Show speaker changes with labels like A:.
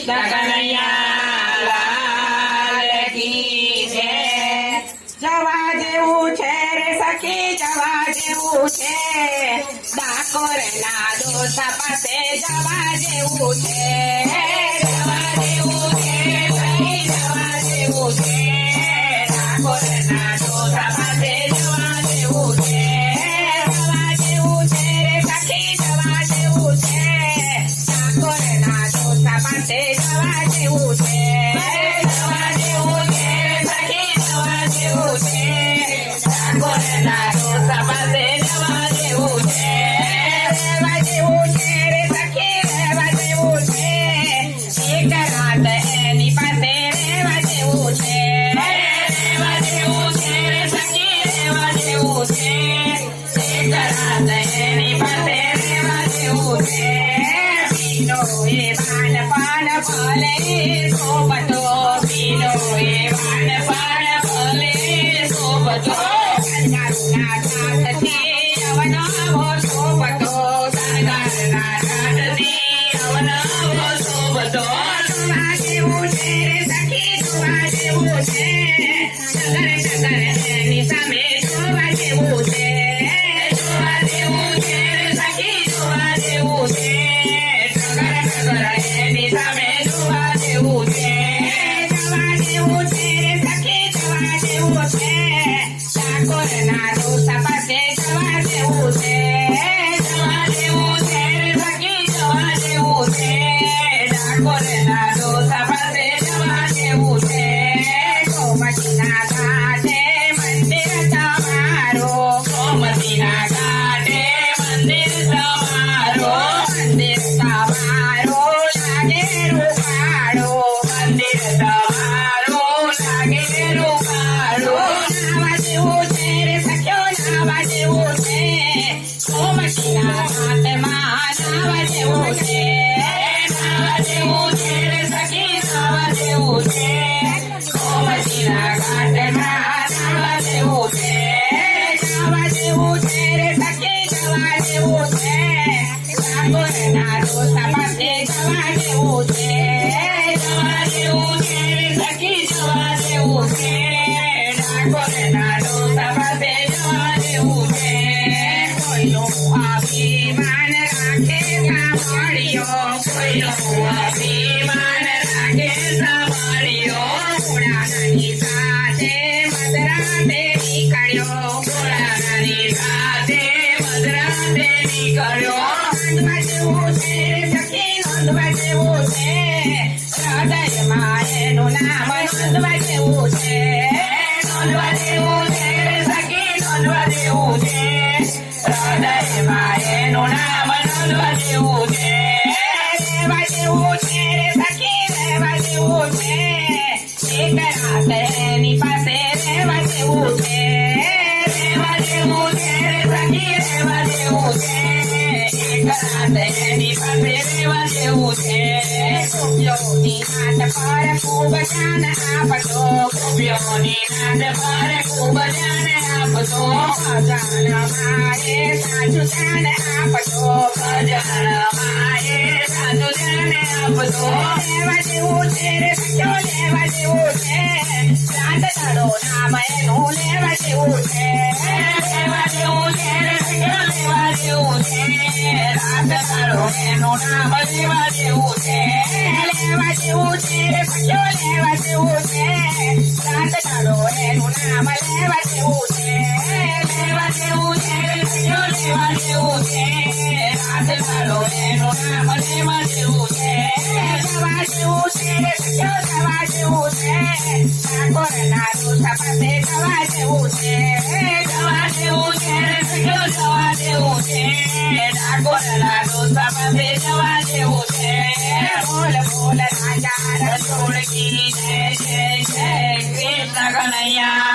A: કૃષ્ણ કનૈયા લાલ કી જય. જવા જેવું છે રે સખી, જવા જેવું છે, ડાકોરના ડોસા પાસે જવા જેવું છે. જવા જેવું છે સખી, જવા જેવું છે, ડાકોરના ડોસા પાસે જવા જેવું છે. જવા જેવું છે રે સખી, જવા જેવું છે, ડાકોરના ડોસા પાસે જવા જેવું છે. જવા જેવું છે સખી, જવા જેવું છે, ડાકોરના ડોસા પાસે જવા જેવું છે. રહેવા જેવું છે રે સખી, રહેવા જેવું છે, એક રાત એની પાસે રહેવા જેવું છે. રહેવા જેવું છે રે સખી, રહેવા જેવું છે, એક રાત એની પાસે રહેવા જેવું છે. પીનો એ વાન પાન ભલે સોબતો, પીનો એ વાન પાન ભલે સોબતો, સરકારના ઠાઠથી અવનવો સોબતો, સરકારના ઠાઠથી અવનવો સોબતો. જોવા જેવું છે રે સખી, જોવા જેવું છે, નગર નગર એની સામે જોવા જેવું છે. જોવા જેવું છે રે સખી, જોવા જેવું છે, નગર નગર એની સામે જોવા જેવું છે. જવા જેવું છે રે સખી, જવા જેવું છે, ડાકોરના ડોસા પાસે જવા જેવું છે. જવા જેવું છે રે સખી, જવા જેવું છે, ડાકોરના ડોસા પાસે જવા જેવું છે. ગોમતીના ઘાટે મંદિર તમારો, ગોમતીના ઘાટે મંદિર તમારો, મંદિર તમારો લાગે રૂપાળો, મંદિર તમારો લાગે રૂપાળો. નાવા જેવું છે રે સખ્યો, નાવા જેવું છે, ગોમતીના ઘાટમાં નાવા જેવું છે. નાવા જેવું છે રે સખી, નાવા જેવું છે, ગોમતીના ઘાટમાં નાવા જેવું છે. જવા જેવું છે રે સખી, જવા જેવું છે, ડાકોરના ડોસા પાસે જવા જેવું છે. જવા જેવું છે રે સખી, જવા જેવું છે, ડાકોરના ડોસા પાસે જવા જેવું છે. કોઈનું અભિમાન રાખે સાંભળ્યો, કોઈનું અભિમાન રાખે સાંભળ્યો, પુરાણાની સાથે મધરાતે નીકળ્યો, પુરાણાની સાથે મધરાતે નીકળ્યો. નોંધવા જેવું છે રે સખી, નોંધવા જેવું છે, હૃદયમાં એનું નામ નોંધવા જેવું છે. નોંધવા જેવું છે રે સખી, નોંધવા જેવું છે, હૃદયમાં એનું નામ નોંધવા જેવું છે. રહેવા જેવું છે રે સખી, રહેવા જેવું છે, એક રાત એની પાસે રહેવા જેવું છે. રહેવા જેવું છે રે સખી, રહેવા જેવું છે, એક રાત એની પાસે રહેવા જેવું છે. ગોપીઓની નાદ પર ખૂબ ધ્યાન આપતો, ગોપીઓની નાદ પર ખૂબ ધ્યાન આપતો, ભજન માએ સાચું ધ્યાન આપતો, ભજન માએ સાચું ધ્યાન આપતો. લેવા જેવું છે રે સખ્યો, લેવા જેવું છે, રાત દાડો નામ એનું લેવા જેવું છે. લેવા જેવું છે રે સખ્યો, લેવા જેવું છે, રાત દાડો એનું નામ લેવા જેવું છે. લેવા જેવું છે રે સખ્યો, લેવા જેવું છે, રાત દાડો એનું નામ લેવા જેવું છે. લેવા જેવું છે રે સખ્યો, લેવા જેવું છે, રાત દાડો એનું નામ લેવા જેવું છે. જવા જેવું છે રે સખ્યો, જવા જેવું છે, ડાકોરના ડોસા પાસે જવા જેવું છે. જવા જેવું છે રે સખ્યો, જવા જેવું છે, ડાકોરના ડોસા પાસે જવા જેવું છે. બોલ બોલ રાજા રસોડ કી જય જય જય, કૃષ્ણ કનૈયા